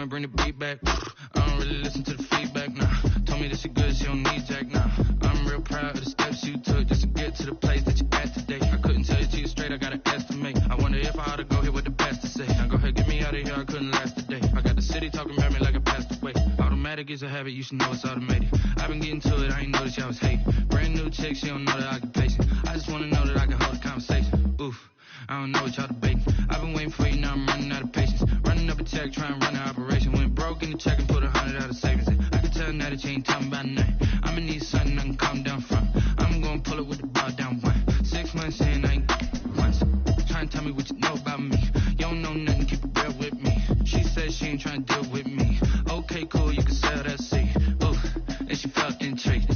wanna bring the beat back. I don't really listen to the feedback, nah. Told me that she good, she don't need Jack, nah. I'm real proud of the steps you took just to get to the place that you at today. I couldn't tell you to you straight, I gotta estimate. I wonder if I ought to go here with the best to say. Now go ahead, get me out of here, I couldn't last today. I got the city talking about me like I passed away. Automatic is a habit, you should know it's automated. I've been getting to it, I ain't noticed y'all was hating. Brand new chick, she don't know that I can patient. I just wanna know that I can hold a conversation. Oof, I don't know what y'all debating. I've been waiting for you, now I'm running out of patience. Running up a check, trying to run an operation. Went broke in the check and put 100 out of savings in. I can tell now that you ain't talking about nothing. I'ma need something I can calm down from. I'm gonna pull it with the ball down one. 6 months in, I ain't once. Trying to tell me what you know about me. You don't know nothing, keep it real with me. She said she ain't trying to deal with me. Okay, cool, you can sell that seat. Ooh, and she felt intrigued.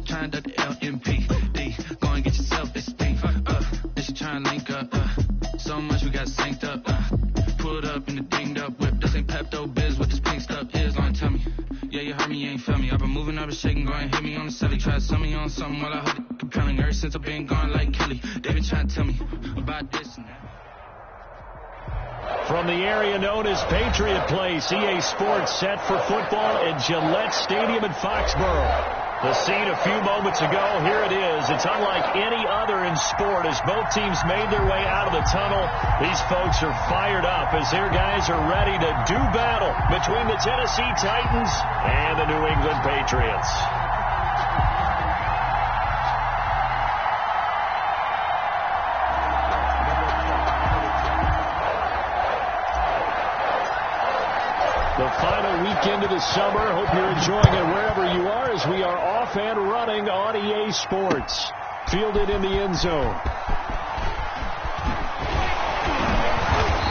Trying to duck the LMPD. Go and get yourself esteem. And she trying to link up. So much we got synced up. Pulled up in the dinged up whip. This ain't Pepto-Biz, what this pink stuff is. Long tell me. Yeah, you heard me, you ain't feel me. I've been moving, I've been shaking, go and hit me on the celly. Try to sell me on something while I hold it compelling. Ever since I've been gone like Kelly, they been trying to tell me about this and that. From the area known as Patriot Place, EA Sports set for football at Gillette Stadium in Foxborough. The scene a few moments ago, here it is. It's unlike any other in sport as both teams made their way out of the tunnel. These folks are fired up as their guys are ready to do battle between the Tennessee Titans and the New England Patriots. The final weekend of the summer. Hope you're enjoying it wherever you are as we are off and running on EA Sports. Fielded in the end zone.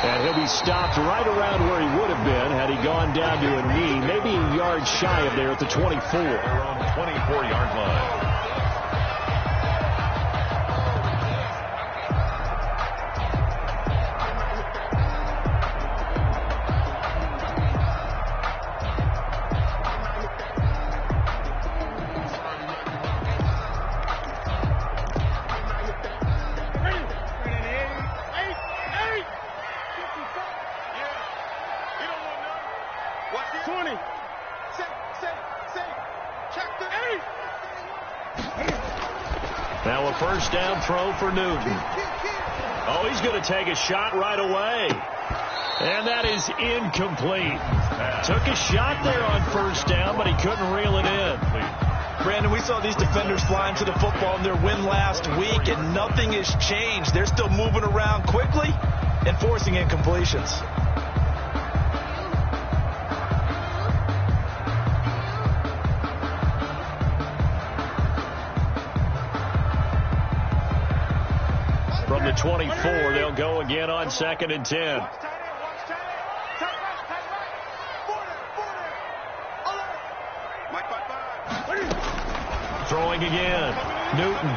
And he'll be stopped right around where he would have been had he gone down to a knee, maybe a yard shy of there at the 24. They're on the 24-yard line. Now a first down throw for Newton. Oh, he's going to take a shot right away. And that is incomplete. Took a shot there on first down, but he couldn't reel it in. Brandon, we saw these defenders flying to the football in their win last week, and nothing has changed. They're still moving around quickly and forcing incompletions. From the 24, they'll go again on 2nd and 10. Throwing again. Newton.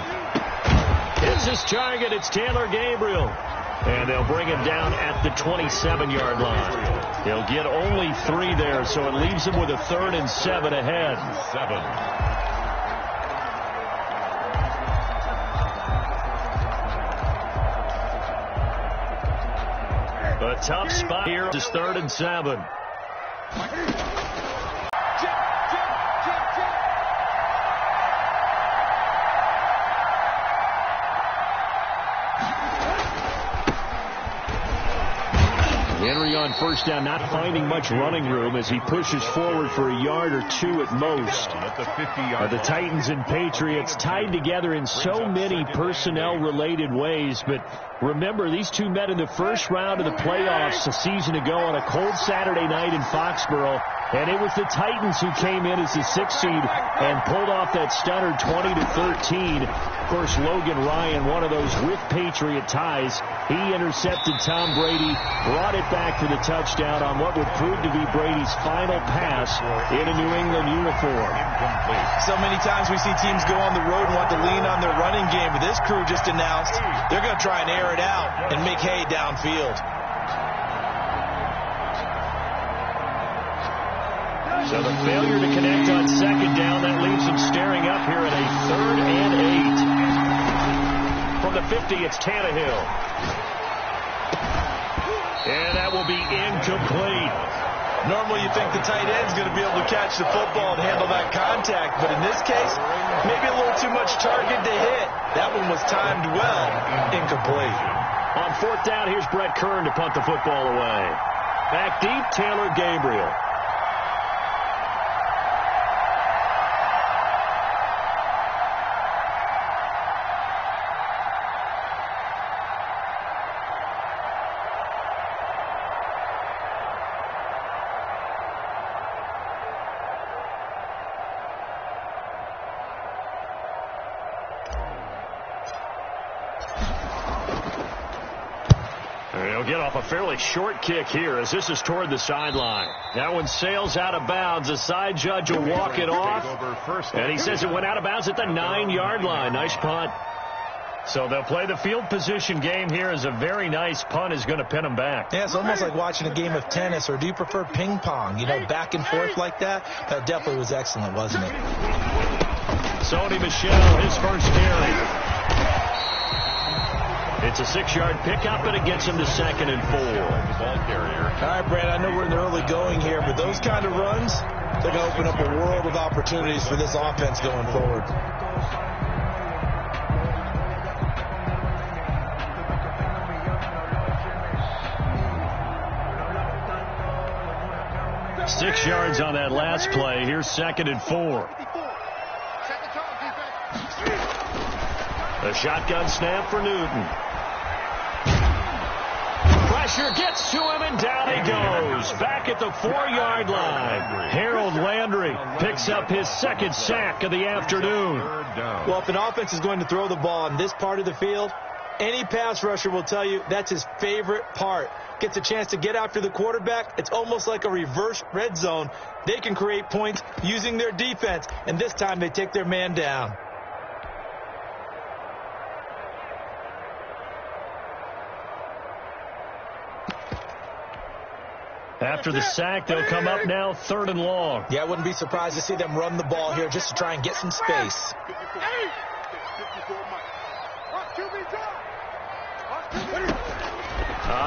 Here's his target. It's Taylor Gabriel. And they'll bring him down at the 27-yard line. They'll get only 3 there, so it leaves him with a 3rd and 7 ahead. A tough spot here is 3rd and 7. Henry on first down, not finding much running room as he pushes forward for a yard or 2 at most. The Titans and Patriots tied together in so many personnel-related ways, but remember, these two met in the first round of the playoffs a season ago on a cold Saturday night in Foxborough, and it was the Titans who came in as the 6th seed and pulled off that stunner 20-13. Of course, Logan Ryan, one of those with Patriot ties, he intercepted Tom Brady, brought it back for the touchdown on what would prove to be Brady's final pass in a New England uniform. So many times we see teams go on the road and want to lean on their running game, but this crew just announced they're going to try and air it out and make hay downfield. So the failure to connect on 2nd down, that leaves him staring up here at a 3rd and 8. From the 50, it's Tannehill. And that will be incomplete. Normally you think the tight end's going to be able to catch the football and handle that contact, but in this case, maybe a little too much target to hit. That one was timed well. Incomplete. On fourth down, here's Brett Kern to punt the football away. Back deep, Taylor Gabriel. He'll get off a fairly short kick here as this is toward the sideline. That one sails out of bounds. The side judge will walk it off. And he says it went out of bounds at the 9-yard line. Nice punt. So they'll play the field position game here as a very nice punt is going to pin them back. Yeah, it's almost like watching a game of tennis, or do you prefer ping pong? You know, back and forth like that? That definitely was excellent, wasn't it? Sony Michel, his first carry. It's a 6-yard pickup, and it gets him to 2nd and 4. All right, Brad, I know we're in the early going here, but those kind of runs, they're going to open up a world of opportunities for this offense going forward. Six yards on that last play. Here's 2nd and 4. A shotgun snap for Newton. Pressure gets to him, and down he goes. Back at the 4-yard line. Harold Landry picks up his 2nd sack of the afternoon. Well, if an offense is going to throw the ball in this part of the field, any pass rusher will tell you that's his favorite part. Gets a chance to get after the quarterback. It's almost like a reverse red zone. They can create points using their defense, and this time they take their man down. After the sack, they'll come up now 3rd and long. Yeah, I wouldn't be surprised to see them run the ball here just to try and get some space.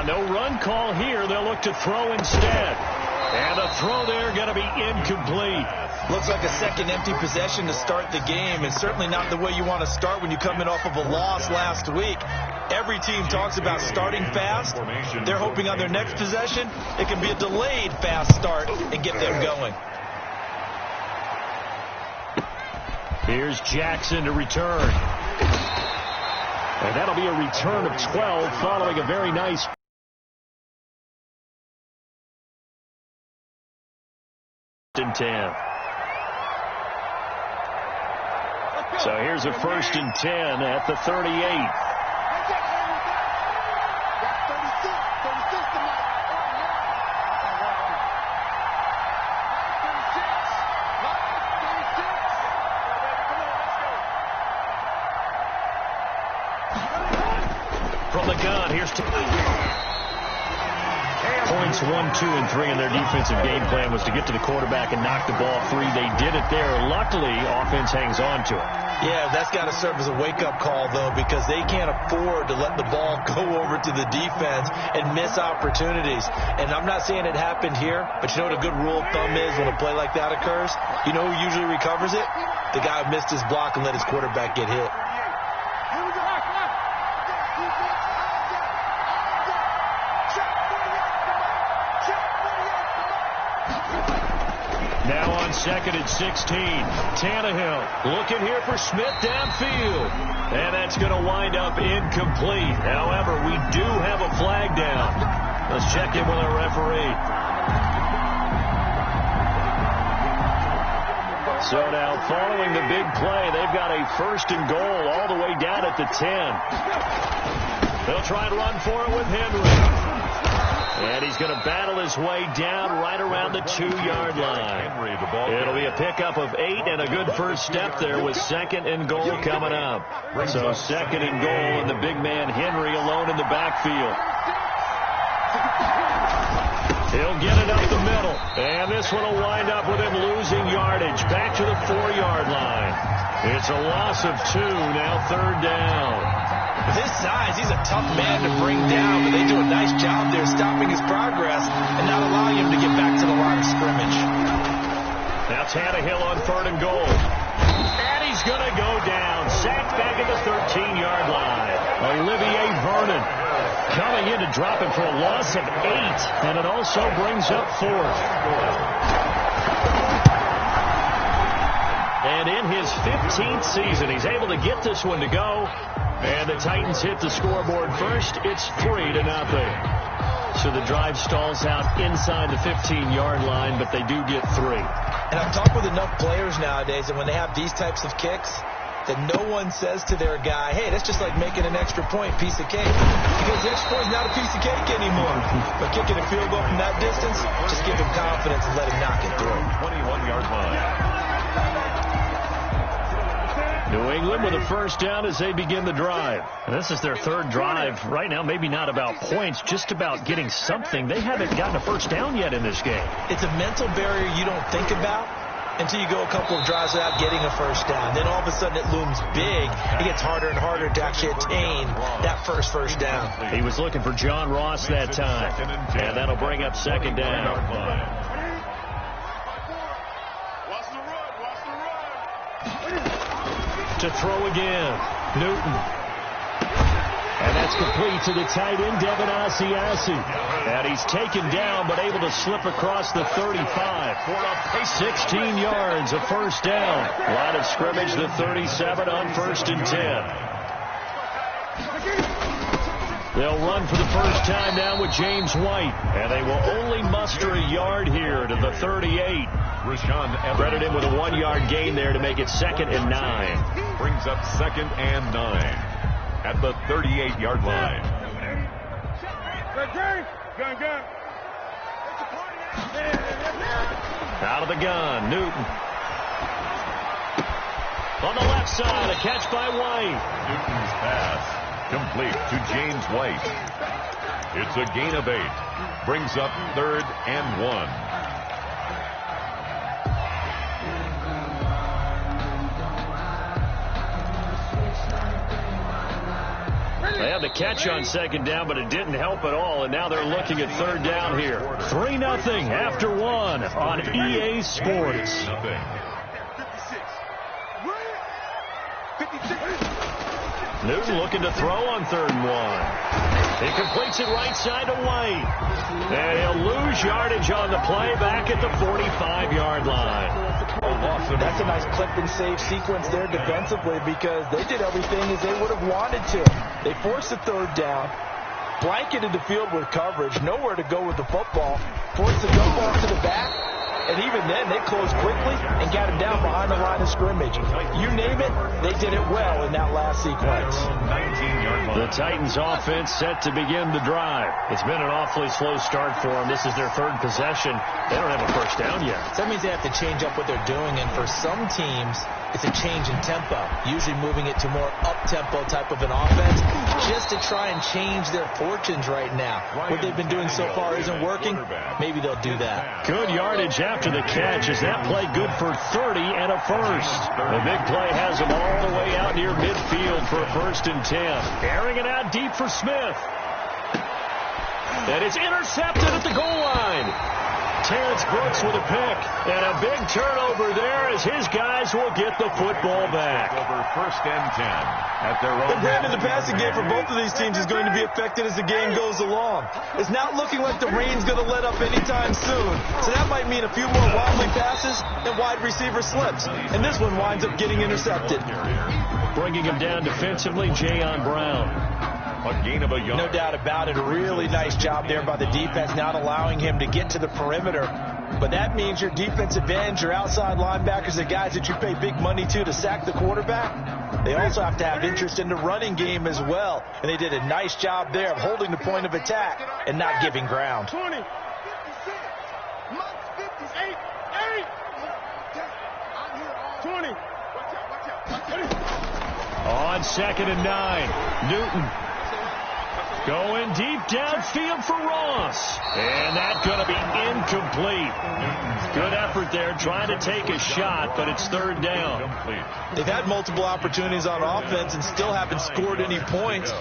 No run call here. They'll look to throw instead. And a throw there going to be incomplete. Looks like a second empty possession to start the game, and certainly not the way you want to start when you're coming off of a loss last week. Every team talks about starting fast. They're hoping on their next possession it can be a delayed fast start and get them going. Here's Jackson to return. And that'll be a return of 12 following a very nice 10. So here's a 1st and 10 at the 38. From the gun, here's points 1, 2, and 3 in their defensive game plan was to get to the quarterback and knock the ball free. They did it there. Luckily, offense hangs on to it. Yeah, that's got to serve as a wake-up call, though, because they can't afford to let the ball go over to the defense and miss opportunities. And I'm not saying it happened here, but you know what a good rule of thumb is when a play like that occurs? You know who usually recovers it? The guy who missed his block and let his quarterback get hit. Now on 2nd and 16. Tannehill looking here for Smith downfield. And that's going to wind up incomplete. However, we do have a flag down. Let's check in with our referee. So now following the big play, they've got a 1st and goal all the way down at the 10. They'll try and run for it with Henry. And he's going to battle his way down right around the 2-yard line. It'll be a pickup of 8 and a good first step there with 2nd and goal coming up. So 2nd and goal, and the big man Henry alone in the backfield. He'll get it up the middle. And this one will wind up with him losing yardage. Back to the 4-yard line. It's a loss of 2, now 3rd down. With his size, he's a tough man to bring down, but they do a nice job there stopping his progress. And Tannehill on 3rd and goal. And he's going to go down. Sacked back at the 13-yard line. Olivier Vernon coming in to drop him for a loss of 8. And it also brings up 4th. And in his 15th season, he's able to get this one to go. And the Titans hit the scoreboard first. It's 3-0. So the drive stalls out inside the 15-yard line, but they do get 3. And I've talked with enough players nowadays that when they have these types of kicks, that no one says to their guy, hey, that's just like making an extra point, piece of cake. Because the extra point is not a piece of cake anymore. But kicking a field goal from that distance, just give him confidence and let him knock it through. 21-yard line. New England with a first down as they begin the drive. And this is their 3rd drive. Right now, maybe not about points, just about getting something. They haven't gotten a first down yet in this game. It's a mental barrier you don't think about until you go a couple of drives without getting a first down. Then all of a sudden it looms big. It gets harder and harder to actually attain that first down. He was looking for John Ross that time. And that'll bring up 2nd down. To throw again. Newton. And that's complete to the tight end, Devin Asiasi. And he's taken down, but able to slip across the 35. 16 yards, a first down. Line of scrimmage, the 37 on 1st and 10. They'll run for the first time now with James White. And they will only muster a yard here to the 38. Credit him with a 1-yard gain there to make it 2nd and 9. Brings up 2nd and 9 at the 38-yard line. Out of the gun, Newton. On the left side, a catch by White. Newton's pass complete to James White. It's a gain of 8. Brings up 3rd and 1. They had the catch on 2nd down, but it didn't help at all, and now they're looking at 3rd down here. 3-0 after 1 on EA Sports. Newton looking to throw on 3rd and 1. He completes it right side to White. And he'll lose yardage on the play back at the 45-yard line. That's a nice clip and save sequence there defensively because they did everything as they would have wanted to. They forced the 3rd down, blanketed the field with coverage, nowhere to go with the football, forced the dump off to the back, and even then they closed quickly and got him down behind the line of scrimmage. You name it, they did it well in that last sequence. The Titans offense set to begin the drive. It's been an awfully slow start for them. This is their 3rd possession. They don't have a first down yet. So that means they have to change up what they're doing, and for some teams, it's a change in tempo, usually moving it to more up-tempo type of an offense just to try and change their fortunes right now. What they've been doing so far isn't working. Maybe they'll do that. Good yardage after the catch. Is that play good for 30 and a first? The big play has them all the way out near midfield for a 1st and 10. Airing it out deep for Smith. And it's intercepted at the goal line. Terrence Brooks with a pick, and a big turnover there as his guys will get the football back. Over 1st and 10 at their own. The brand of the passing game for both of these teams is going to be affected as the game goes along. It's not looking like the rain's going to let up anytime soon, so that might mean a few more wildly passes and wide receiver slips, and this one winds up getting intercepted. Bringing him down defensively, Jayon Brown. A gain of a yard. No doubt about it. A really nice job there by the defense, not allowing him to get to the perimeter. But that means your defensive ends, your outside linebackers, the guys that you pay big money to sack the quarterback, they also have to have interest in the running game as well. And they did a nice job there of holding the point of attack and not giving ground. 20, 56, Max 58, 8. 20. On 2nd and 9, Newton. Going deep downfield for Ross. And that's going to be incomplete. Good effort there trying to take a shot, but it's 3rd down. They've had multiple opportunities on offense and still haven't scored any points.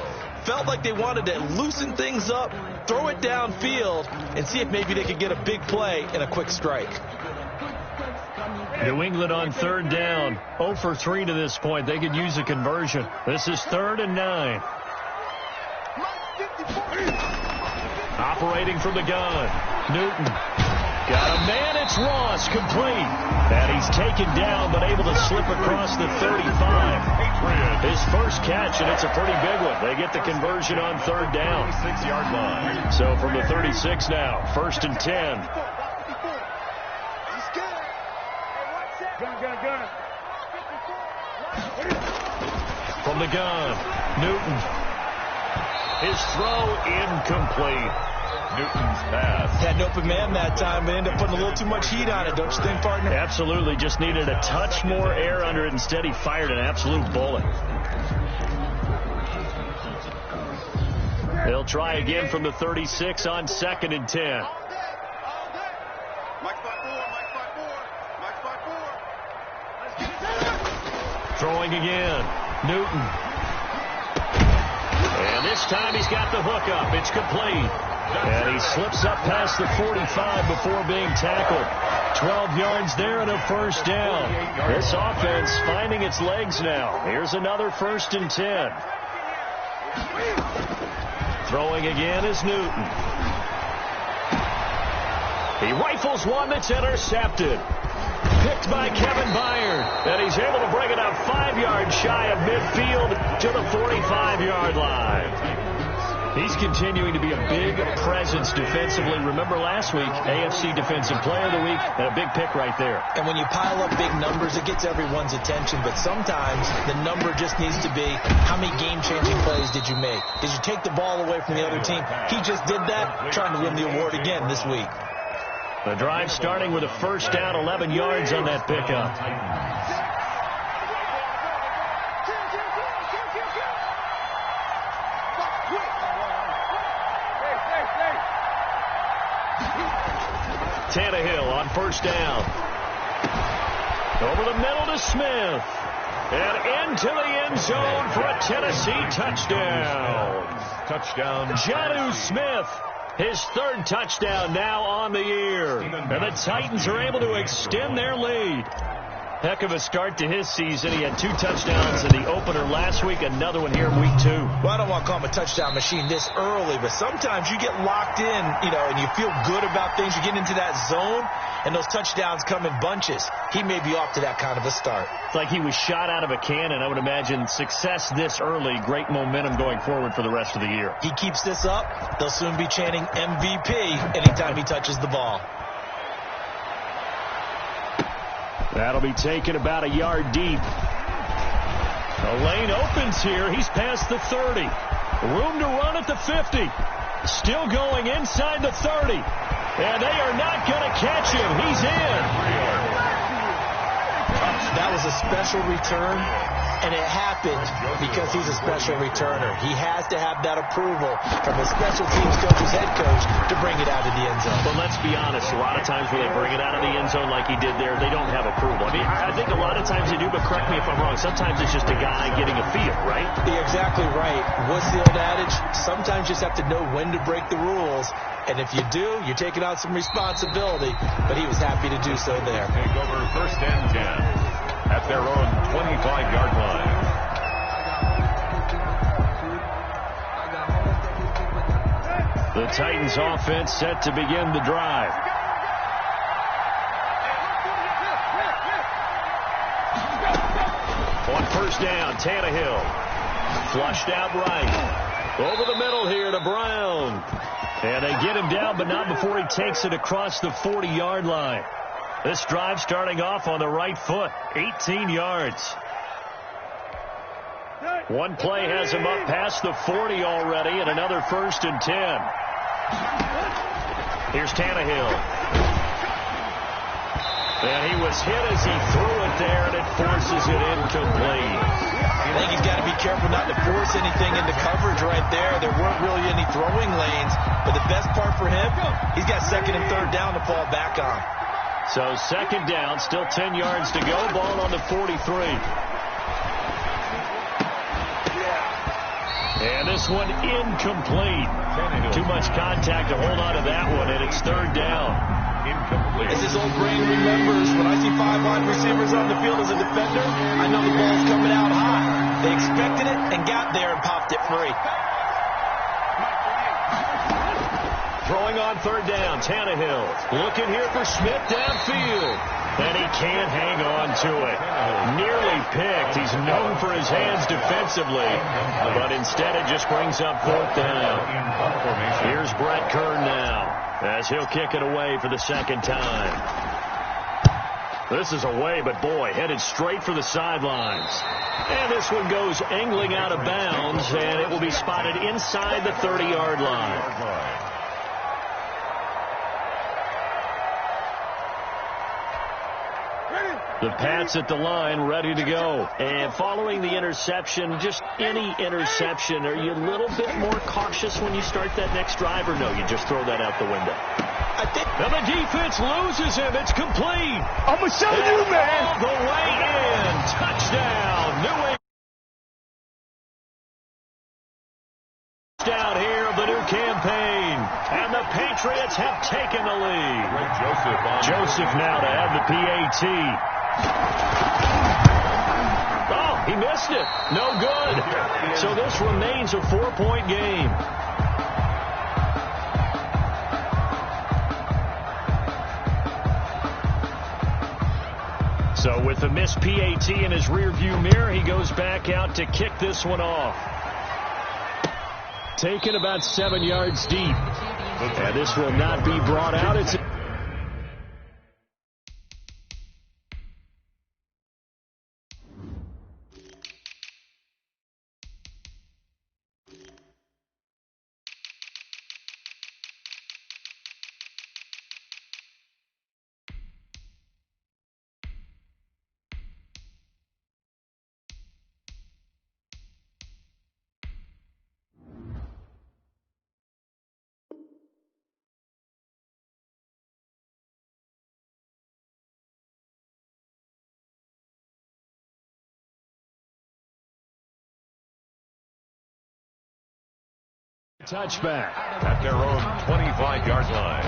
Felt like they wanted to loosen things up, throw it downfield, and see if maybe they could get a big play and a quick strike. New England on third down. 0 for 3 to this point. They could use a conversion. This is 3rd and 9. Operating from the gun. Newton. Got a man. It's Ross. Complete. And he's taken down but able to slip across the 35. His first catch, and it's a pretty big one. They get the conversion on third down. 36-yard line. So from the 36 now, 1st and 10. From the gun, Newton. His throw incomplete. Newton's pass. Had an open man that time, but ended up putting a little too much heat on it, don't you think, partner? Absolutely. Just needed a touch more air under it. Instead, he fired an absolute bullet. They'll try again from the 36 on 2nd and 10. Throwing again. Newton. And this time he's got the hook up. It's complete. And he slips up past the 45 before being tackled. 12 yards there and a first down. This offense finding its legs now. Here's another 1st and 10. Throwing again is Newton. He rifles one that's intercepted. Picked by Kevin Byard. And he's able to bring it up 5 yards shy of midfield to the 45-yard line. He's continuing to be a big presence defensively. Remember last week, AFC Defensive Player of the Week, and a big pick right there. And when you pile up big numbers, it gets everyone's attention. But sometimes the number just needs to be, how many game-changing plays did you make? Did you take the ball away from the other team? He just did that, trying to win the award again this week. The drive starting with a first down, 11 yards on that pickup. Tannehill on first down. Over the middle to Smith. And into the end zone for a Tennessee touchdown. Touchdown. Jonnu Smith. His 3rd touchdown now on the year. And the Titans are able to extend their lead. Heck of a start to his season. He had 2 touchdowns in the opener last week, another one here in week 2. Well, I don't want to call him a touchdown machine this early, but sometimes you get locked in, and you feel good about things. You get into that zone, and those touchdowns come in bunches. He may be off to that kind of a start. It's like he was shot out of a cannon. I would imagine success this early, great momentum going forward for the rest of the year. He keeps this up, they'll soon be chanting MVP anytime he touches the ball. That'll be taken about a yard deep. The lane opens here. He's past the 30. Room to run at the 50. Still going inside the 30. And they are not going to catch him. He's in. That was a special return, and it happened because he's a special returner. He has to have that approval from the special teams coach's head coach to bring it out of the end zone. But let's be honest, a lot of times when they bring it out of the end zone like he did there, they don't have approval. I mean, I think a lot of times they do, but correct me if I'm wrong. Sometimes it's just a guy getting a feel, right? You're exactly right. What's the old adage? Sometimes you just have to know when to break the rules. And if you do, you're taking on some responsibility. But he was happy to do so there. Take over 1st and 10 at their own 25-yard line. The Titans offense set to begin the drive. On first down, Tannehill. Flushed out right. Over the middle here to Brown. And they get him down, but not before he takes it across the 40-yard line. This drive starting off on the right foot, 18 yards. One play has him up past the 40 already, and another 1st and 10. Here's Tannehill. And he was hit as he threw it there, and it forces it incomplete. I think he's got to be careful not to force anything into coverage right there. There weren't really any throwing lanes, but the best part for him, he's got 2nd and 3rd down to fall back on. So 2nd down, still 10 yards to go, ball on the 43. And this one incomplete. Too much contact to hold on to that one, and it's 3rd down. Incomplete. As his old brain remembers, when I see 5 wide receivers on the field as a defender, I know the ball's coming out high. They expected it and got there and popped it free. Throwing on third down, Tannehill looking here for Smith downfield. And he can't hang on to it. Nearly picked. He's known for his hands defensively, but instead it just brings up fourth down. Here's Brett Kern now, as he'll kick it away for the second time. This is away, but boy, headed straight for the sidelines. And this one goes angling out of bounds, and it will be spotted inside the 30-yard line. The Pats at the line, ready to go. And following the interception, just any interception, are you a little bit more cautious when you start that next drive, or no, you just throw that out the window? I think now the defense loses him. It's complete. I'm going to show you, man. All the way in. Touchdown. New England. Down here of the new campaign. And the Patriots have taken the lead. Joseph now to have the PAT. Oh, he missed it. No good. So this remains a 4-point game. So with the missed PAT in his rearview mirror, he goes back out to kick this one off. Taken about 7 yards deep. And this will not be brought out. It's touchback at their own 25-yard line.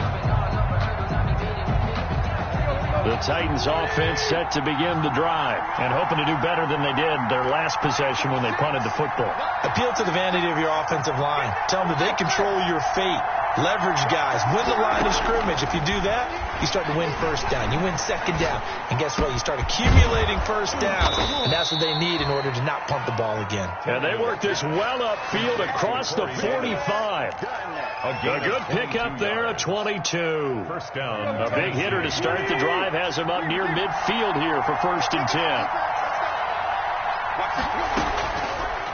The Titans offense set to begin the drive and hoping to do better than they did their last possession when they punted the football. appeal to the vanity of your offensive line. Tell them that they control your fate. Leverage guys. Win the line of scrimmage. If you do that, you start to win first down. You win second down. And guess what? You start accumulating first downs. And that's what they need in order to not punt the ball again. And they work this well upfield across the 45. A good pickup there at 22. First down. A big hitter to start the drive has him up near midfield here for 1st and 10.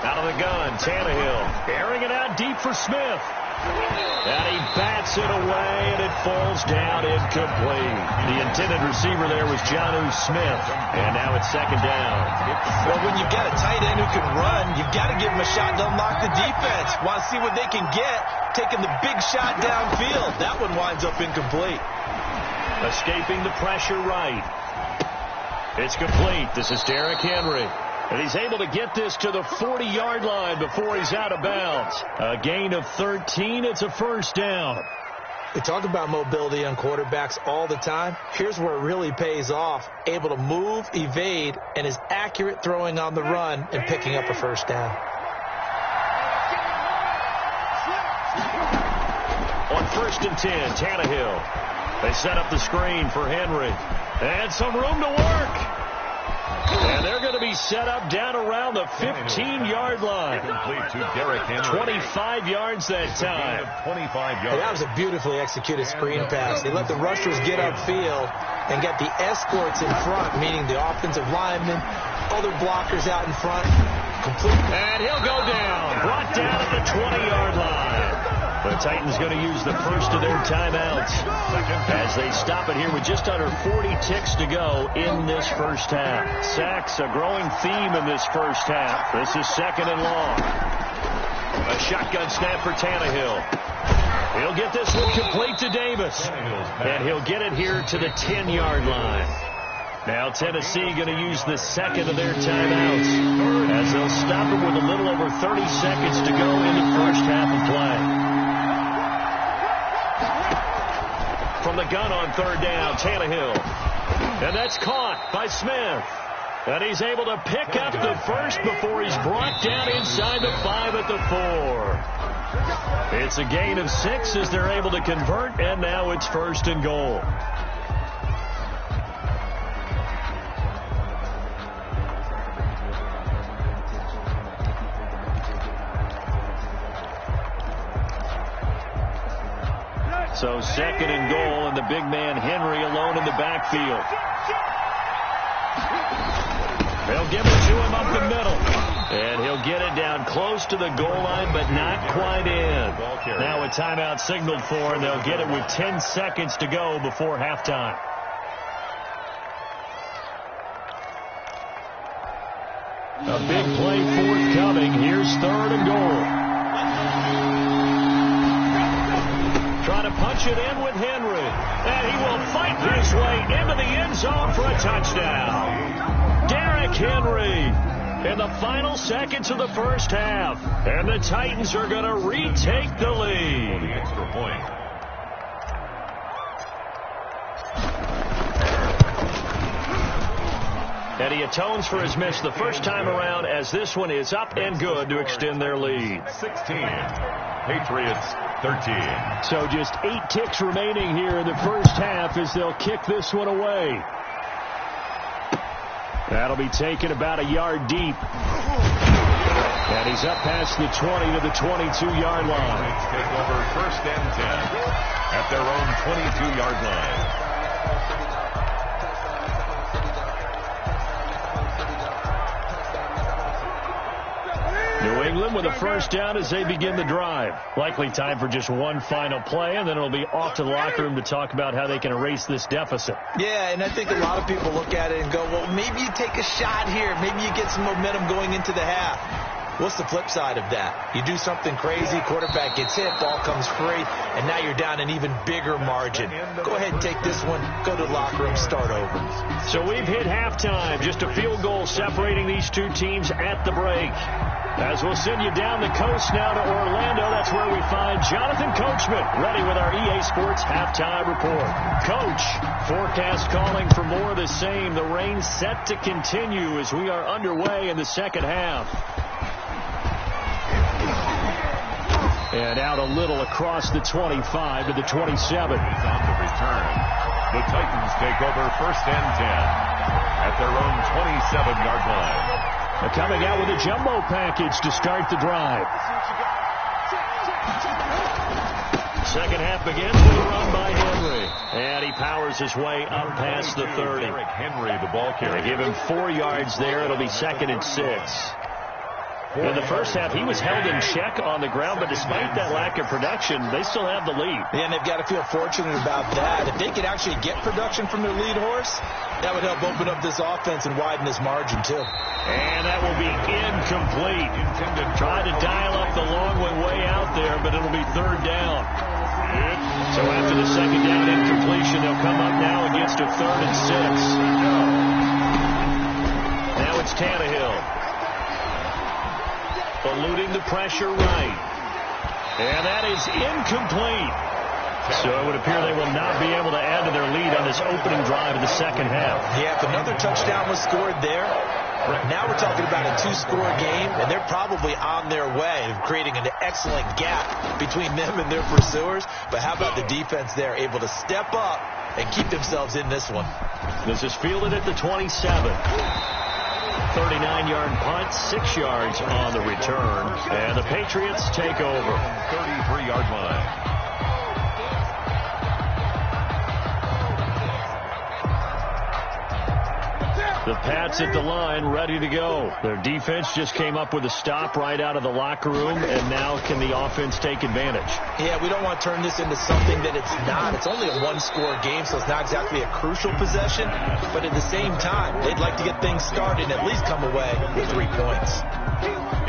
Out of the gun, Tannehill airing it out deep for Smith. And he bats it away, and it falls down incomplete. The intended receiver there was Jonnu Smith, and now it's 2nd down. Well, when you've got a tight end who can run, you've got to give him a shot to unlock the defense. Want to see what they can get, taking the big shot downfield. That one winds up incomplete. Escaping the pressure right. It's complete. This is Derrick Henry. And he's able to get this to the 40-yard line before he's out of bounds. A gain of 13. It's a 1st down. We talk about mobility on quarterbacks all the time. Here's where it really pays off. Able to move, evade, and is accurate throwing on the run and picking up a 1st down. On 1st and 10, Tannehill. They set up the screen for Henry. And some room to work. And they're going to be set up down around the 15-yard line. Complete to Derrick Henry. 25 yards that time. 25 yards. That was a beautifully executed screen pass. They let the rushers get upfield and get the escorts in front, meaning the offensive linemen, other blockers out in front. Complete. And he'll go down. Brought down at the 20-yard line. The Titans going to use the first of their timeouts as they stop it here with just under 40 ticks to go in this first half. Sacks, a growing theme in this first half. This is 2nd and long. A shotgun snap for Tannehill. He'll get this one complete to Davis. And he'll get it here to the 10-yard line. Now Tennessee going to use the 2nd of their timeouts as they'll stop it with a little over 30 seconds to go in the first half of play. from the gun on third down. Tannehill. And that's caught by Smith. And he's able to pick up the first before he's brought down inside the 5 at the 4. It's a gain of 6 as they're able to convert, and now it's 1st and goal. So 2nd and goal, and the big man Henry alone in the backfield. They'll give it to him up the middle. And he'll get it down close to the goal line, but not quite in. Now a timeout signaled for, and they'll get it with 10 seconds to go before halftime. A big play forthcoming. Here's 3rd and goal. Trying to punch it in with Henry. And he will fight his way into the end zone for a touchdown. Derrick Henry in the final seconds of the first half. And the Titans are going to retake the lead. The extra point. And he atones for his miss the first time around, as this one is up and good to extend their lead. 16. Patriots 13. So just 8 ticks remaining here in the first half as they'll kick this one away. That'll be taken about a yard deep. And he's up past the 20 to the 22-yard line. Take over 1st and 10 at their own 22-yard line. New England with a first down as they begin the drive. Likely time for just one final play, and then it'll be off to the locker room to talk about how they can erase this deficit. Yeah, and I think a lot of people look at it and go, well, maybe you take a shot here. Maybe you get some momentum going into the half. What's the flip side of that? You do something crazy, quarterback gets hit, ball comes free, and now you're down an even bigger margin. Go ahead and take this one, go to the locker room, start over. So we've hit halftime. Just a field goal separating these two teams at the break. As we'll send you down the coast now to Orlando, that's where we find Jonathan Coachman, ready with our EA Sports halftime report. Coach, forecast calling for more of the same. The rain set to continue as we are underway in the second half. And out a little across the 25 to the 27. Is on the return. The Titans take over 1st and 10 at their own 27-yard line. They're coming out with a jumbo package to start the drive. Second half begins with a run by Henry. And he powers his way up past the 30. Derrick Henry, the ball carrier. They give him 4 yards there. It'll be 2nd and 6. In the first half, he was held in check on the ground, but despite that lack of production, they still have the lead. Yeah, and they've got to feel fortunate about that. If they could actually get production from their lead horse, that would help open up this offense and widen this margin, too. And that will be incomplete. Tried to dial up the long one way out there, but it'll be 3rd down. So after the 2nd down incompletion, they'll come up now against a 3rd and 6. Now it's Tannehill. Eluding the pressure right. And that is incomplete. So it would appear they will not be able to add to their lead on this opening drive of the second half. Yeah, if another touchdown was scored there, now we're talking about a 2-score game, and they're probably on their way of creating an excellent gap between them and their pursuers. But how about the defense there, able to step up and keep themselves in this one? This is fielded at the 27. 39-yard punt, 6 yards on the return. And the Patriots take over. 33-yard line. The Pats at the line, ready to go. Their defense just came up with a stop right out of the locker room, and now can the offense take advantage? Yeah, we don't want to turn this into something that it's not. It's only a 1-score game, so it's not exactly a crucial possession. But at the same time, they'd like to get things started and at least come away with 3 points.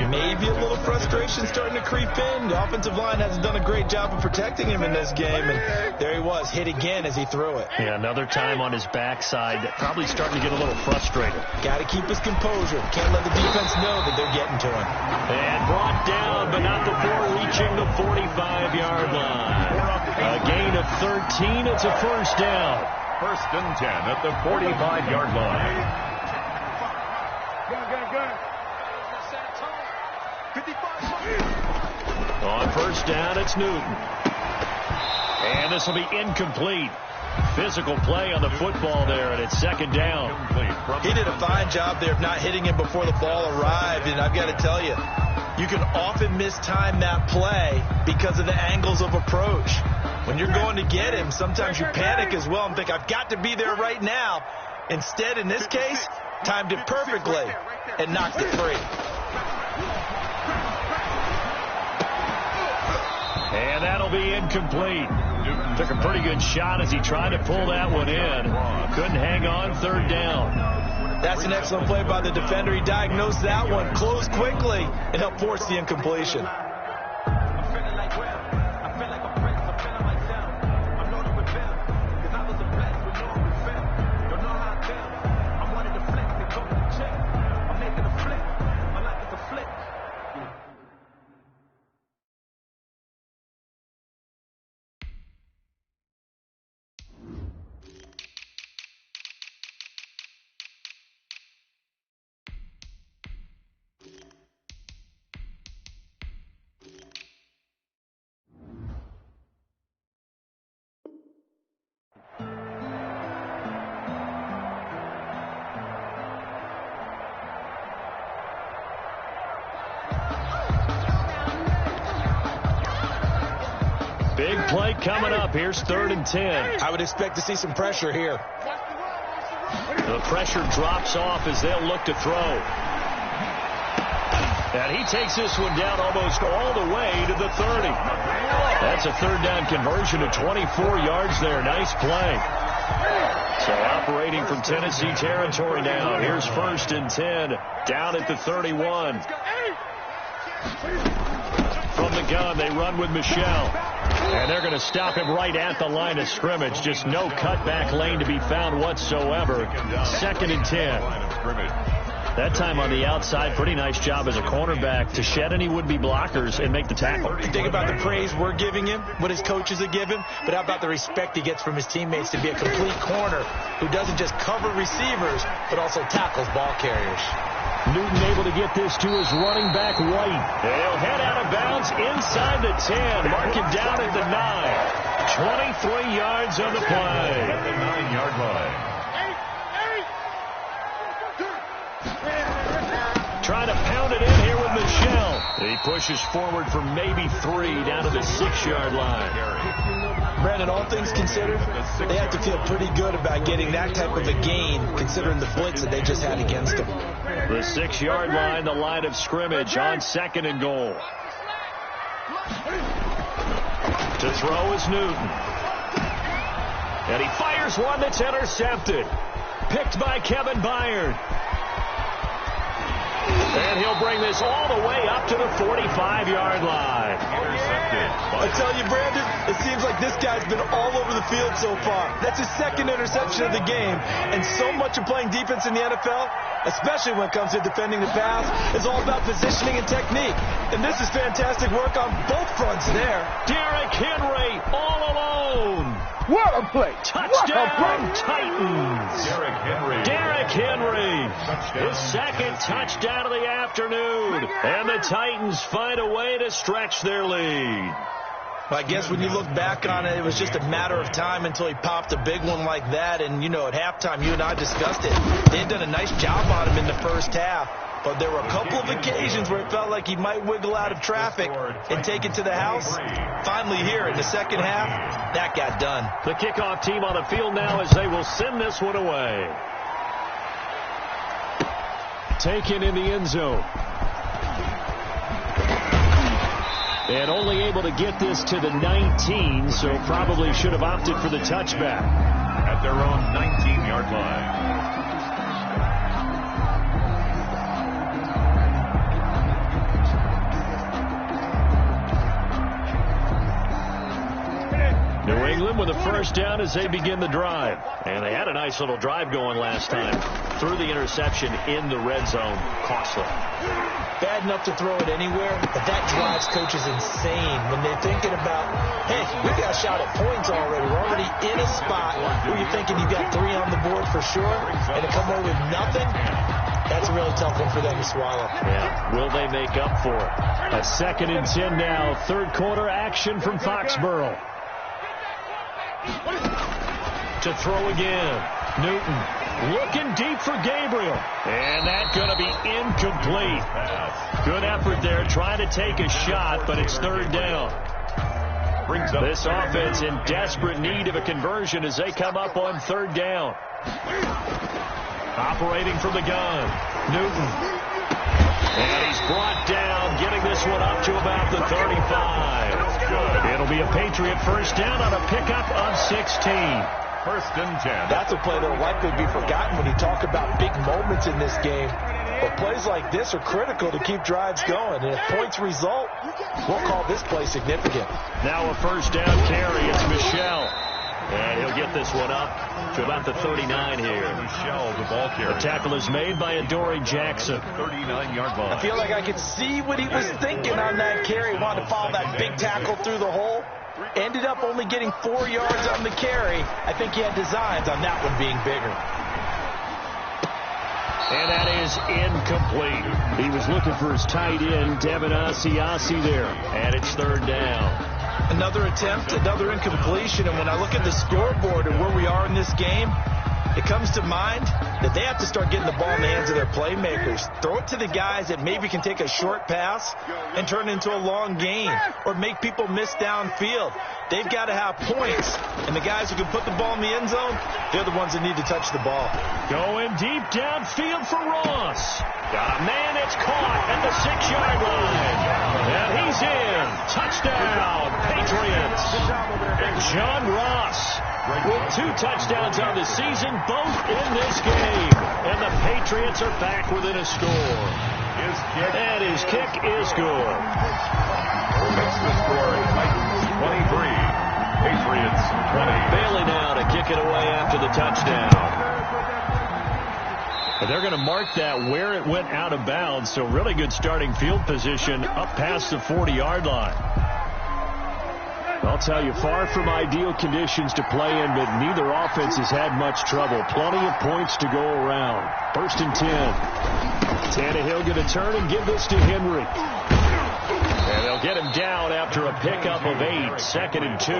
Maybe a little frustration starting to creep in. The offensive line hasn't done a great job of protecting him in this game, and there he was, hit again as he threw it. Yeah, another time on his backside, probably starting to get a little frustrated. Got to keep his composure. Can't let the defense know that they're getting to him. And brought down, but not before reaching the 45-yard line. A gain of 13. It's a first down. First and 10 at the 45-yard line. On first down, it's Newton. And this will be incomplete. Physical play on the football there, and it's second down. He did a fine job there of not hitting him before the ball arrived, and I've got to tell you, you can often mistime that play because of the angles of approach. When you're going to get him, sometimes you panic as well and think, I've got to be there right now. Instead, in this case, timed it perfectly and knocked it free. And that'll be incomplete. Took a pretty good shot as he tried to pull that one in. Couldn't hang on, third down. That's an excellent play by the defender. He diagnosed that one, closed quickly, and helped force the incompletion. Big play coming up. Here's 3rd and 10. I would expect to see some pressure here. The pressure drops off as they'll look to throw. And he takes this one down almost all the way to the 30. That's a third down conversion of 24 yards there. Nice play. So operating from Tennessee territory now. Here's 1st and 10 down at the 31. From the gun, they run with Michel. And they're going to stop him right at the line of scrimmage. Just no cutback lane to be found whatsoever. 2nd and 10. That time on the outside, pretty nice job as a cornerback to shed any would-be blockers and make the tackle. Think about the praise we're giving him, what his coaches have given, but how about the respect he gets from his teammates to be a complete corner who doesn't just cover receivers, but also tackles ball carriers. Newton able to get this to his running back, White. They'll head out of bounds inside the 10. Mark him down at the 9. 23 yards on the play. At the 9-yard line. Trying to pound it in here with Michel. He pushes forward for maybe 3 down to the 6-yard line. Brandon, all things considered, they have to feel pretty good about getting that type of a gain considering the blitz that they just had against them. The 6-yard line, the line of scrimmage on 2nd and goal. To throw is Newton. And he fires one that's intercepted. Picked by Kevin Byard. And he'll bring this all the way up to the 45-yard line. I tell you, Brandon, it seems like this guy's been all over the field so far. That's his 2nd interception of the game. And so much of playing defense in the NFL, especially when it comes to defending the pass, is all about positioning and technique. And this is fantastic work on both fronts there. Derrick Henry all alone. What a play. Touchdown, Titans. Derrick Henry. His 2nd touchdown of the afternoon. And the Titans find a way to stretch their lead. Well, I guess when you look back on it, it was just a matter of time until he popped a big one like that. And, you know, at halftime, you and I discussed it. They had done a nice job on him in the first half. But there were a couple of occasions where it felt like he might wiggle out of traffic and take it to the house. Finally here in the second half, that got done. The kickoff team on the field now as they will send this one away. Taken in the end zone. And only able to get this to the 19, so probably should have opted for the touchback. At their own 19-yard line. New England with a first down as they begin the drive. And they had a nice little drive going last time. Through the interception in the red zone. Costly. bad enough to throw it anywhere, but that drives coaches insane when they're thinking about, hey, we got a shot at points already. We're already in a spot where you're thinking you got 3 on the board for sure, and to come away with nothing, that's a really tough one for them to swallow. Yeah, will they make up for it? A 2nd and 10 now. Third quarter action from Foxborough. To throw again. Newton looking deep for Gabriel. And that's going to be incomplete. Good effort there trying to take a shot, but it's 3rd down. Brings up this offense in desperate need of a conversion as they come up on 3rd down. Operating from the gun. Newton. And he's brought down, getting this one up to about the 35. It'll be a Patriot first down on a pickup of 16. 1st and 10. That's a play that will likely be forgotten when you talk about big moments in this game. But plays like this are critical to keep drives going. And if points result, we'll call this play significant. Now a first down carry. It's Michelle. And he'll get this one up to about the 39 here. Michelle, the ball carrier. The tackle is made by Adoree Jackson. 39-yard line. I feel like I could see what he was thinking on that carry. Wanted to follow that big tackle through the hole. Ended up only getting 4 yards on the carry. I think he had designs on that one being bigger. And that is incomplete. He was looking for his tight end, Devin Asiasi there. And it's 3rd down. Another attempt, another incompletion. And when I look at the scoreboard and where we are in this game, it comes to mind that they have to start getting the ball in the hands of their playmakers. Throw it to the guys that maybe can take a short pass and turn it into a long gain or make people miss downfield. They've got to have points. And the guys who can put the ball in the end zone, they're the ones that need to touch the ball. Going deep downfield for Ross. Got a man, it's caught at the 6-yard line. And he's in. Touchdown, Patriots. John Ross with 2 touchdowns on the season, both in this game. And the Patriots are back within a score. And his kick is good. Makes the score Titans 23, Patriots 20. Bailey now to kick it away after the touchdown. But they're going to mark that where it went out of bounds, so really good starting field position up past the 40-yard line. I'll tell you, far from ideal conditions to play in, but neither offense has had much trouble. Plenty of points to go around. 1st and 10. Tannehill going to turn and give this to Henry. And they'll get him down after a pickup of 8. 2nd and 2.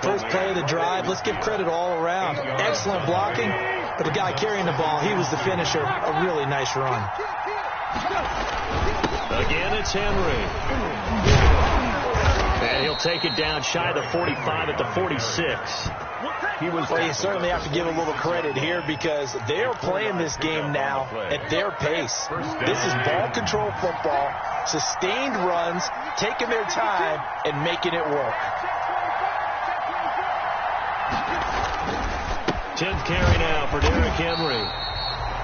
First play of the drive, let's give credit all around. Excellent blocking, but the guy carrying the ball, he was the finisher. A really nice run. Again, it's Henry. And he'll take it down shy of the 45 at the 46. Well, you certainly have to give a little credit here because they're playing this game now at their pace. This is ball control football, sustained runs, taking their time, and making it work. 10th carry now for Derrick Henry.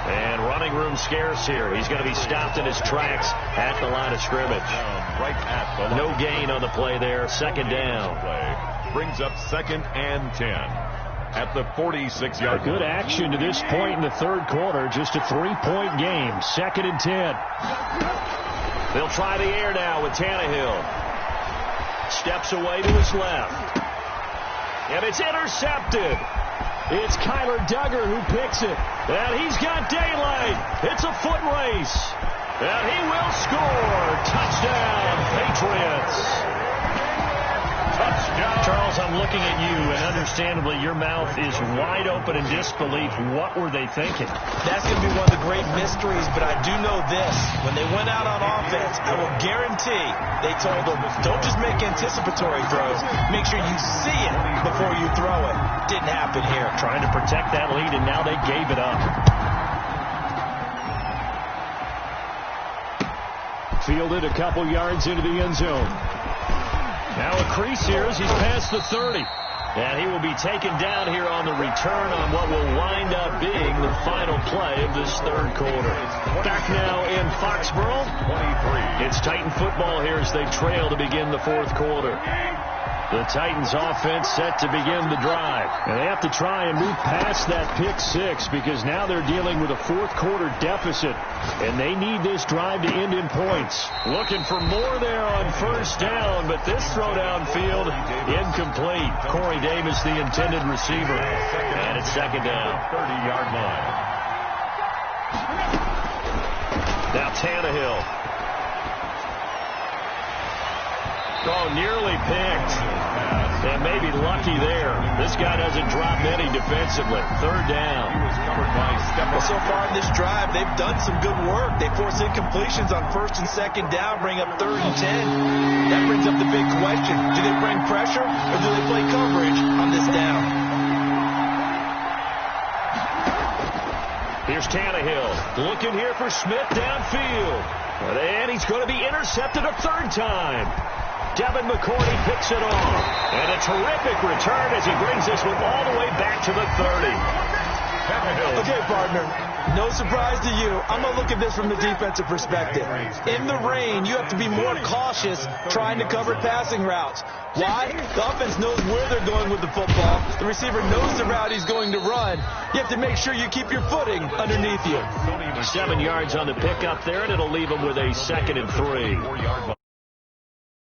And running room scarce here. He's going to be stopped in his tracks at the line of scrimmage. No gain on the play there. 2nd down. Brings up 2nd and 10 at the 46-yard line. Good action to this point in the 3rd quarter. Just a 3-point game. 2nd and 10. They'll try the air now with Tannehill. Steps away to his left. And it's intercepted. It's Kyler Duggar who picks it. And he's got daylight. It's a foot race. And he will score. Touchdown, Patriots. Touchdown. Charles, I'm looking at you, and understandably your mouth is wide open in disbelief. What were they thinking? That's going to be one of the great mysteries, but I do know this. When they went out on offense, I will guarantee they told them, don't just make anticipatory throws. Make sure you see it before you throw it. Didn't happen here. Trying to protect that lead, and now they gave it up. Fielded a couple yards into the end zone. Now a crease here as he's past the 30. And he will be taken down here on the return on what will wind up being the final play of this 3rd quarter. Back now in Foxborough. 23. It's Titan football here as they trail to begin the 4th quarter. The Titans offense set to begin the drive. And they have to try and move past that pick six because now they're dealing with a fourth quarter deficit. And they need this drive to end in points. Looking for more there on first down, but this throw downfield incomplete. Corey Davis, the intended receiver. And it's second down. 30-yard line. Now Tannehill. Oh, nearly picked. And maybe lucky there. This guy doesn't drop any defensively. Third down. He was covered by Well, so far in this drive, they've done some good work. They force incompletions on first and second down, bring up 3rd and 10. That brings up the big question. Do they bring pressure or do they play coverage on this down? Here's Tannehill. Looking here for Smith downfield. And he's going to be intercepted a third time. Devin McCourty picks it off. And a terrific return as he brings this one all the way back to the 30. Okay, partner. No surprise to you. I'm going to look at this from the defensive perspective. In the rain, you have to be more cautious trying to cover passing routes. Why? The offense knows where they're going with the football. The receiver knows the route he's going to run. You have to make sure you keep your footing underneath you. 7 yards on the pickup there, and it'll leave him with a 2nd and 3.